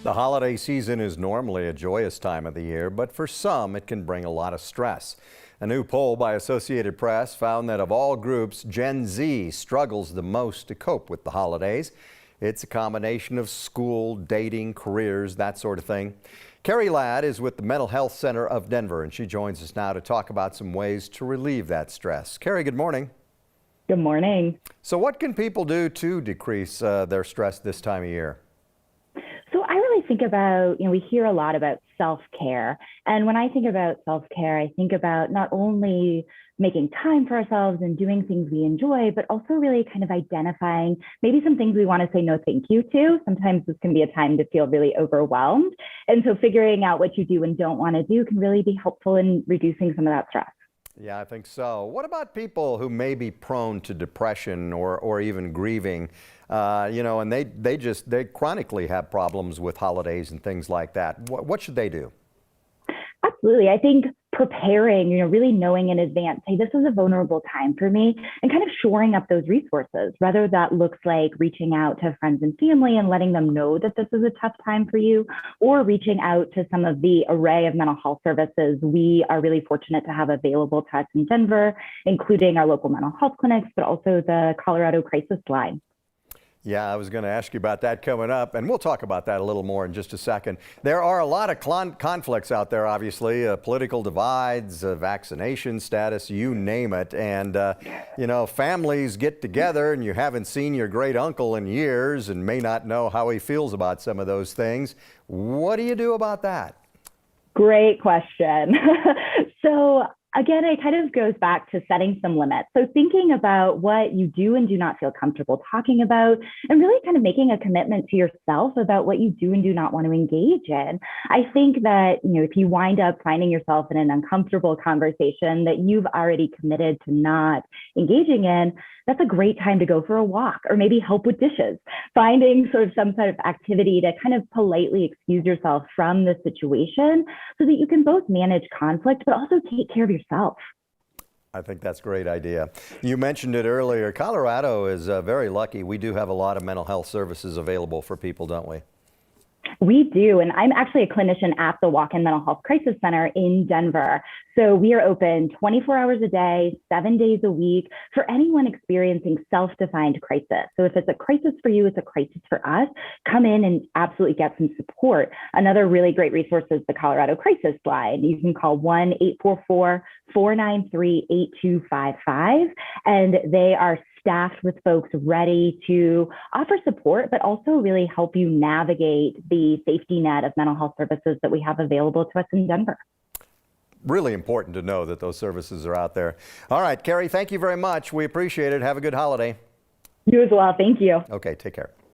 The holiday season is normally a joyous time of the year, but for some it can bring a lot of stress. A new poll by Associated Press found that of all groups, Gen Z struggles the most to cope with the holidays. It's a combination of school, dating, careers, that sort of thing. Cari Ladd is with the Mental Health Center of Denver, and she joins us now to talk about some ways to relieve that stress. Cari, good morning. Good morning. So what can people do to decrease their stress this time of year? So I really think about, we hear a lot about self-care. And when I think about self-care, I think about not only making time for ourselves and doing things we enjoy, but also really kind of identifying maybe some things we want to say no thank you to. Sometimes this can be a time to feel really overwhelmed. And so figuring out what you do and don't want to do can really be helpful in reducing some of that stress. Yeah, I think so. What about people who may be prone to depression or even grieving, and they chronically have problems with holidays and things like that? What should they do? Absolutely. I think preparing, really knowing in advance, hey, this is a vulnerable time for me, and kind of shoring up those resources, whether that looks like reaching out to friends and family and letting them know that this is a tough time for you, or reaching out to some of the array of mental health services we are really fortunate to have available to us in Denver, including our local mental health clinics, but also the Colorado Crisis Line. Yeah, I was going to ask you about that coming up, and we'll talk about that a little more in just a second. There are a lot of conflicts out there, obviously, political divides, vaccination status, you name it. And, families get together and you haven't seen your great uncle in years and may not know how he feels about some of those things. What do you do about that? Great question. So again, it kind of goes back to setting some limits. So thinking about what you do and do not feel comfortable talking about, and really kind of making a commitment to yourself about what you do and do not want to engage in. I think that, if you wind up finding yourself in an uncomfortable conversation that you've already committed to not engaging in, that's a great time to go for a walk or maybe help with dishes, finding some sort of activity to kind of politely excuse yourself from the situation so that you can both manage conflict, but also take care of yourself. I think that's a great idea. You mentioned it earlier. Colorado is very lucky. We do have a lot of mental health services available for people, don't we? We do, and I'm actually a clinician at the Walk-In Mental Health Crisis Center in Denver. So we are open 24 hours a day, 7 days a week for anyone experiencing self-defined crisis. So if it's a crisis for you, it's a crisis for us. Come in and absolutely get some support. Another really great resource is the Colorado Crisis Line. You can call 1-844-493-8255, and they are staffed with folks ready to offer support, but also really help you navigate the safety net of mental health services that we have available to us in Denver. Really important to know that those services are out there. All right, Cari, thank you very much. We appreciate it. Have a good holiday. You as well. Thank you. Okay, take care.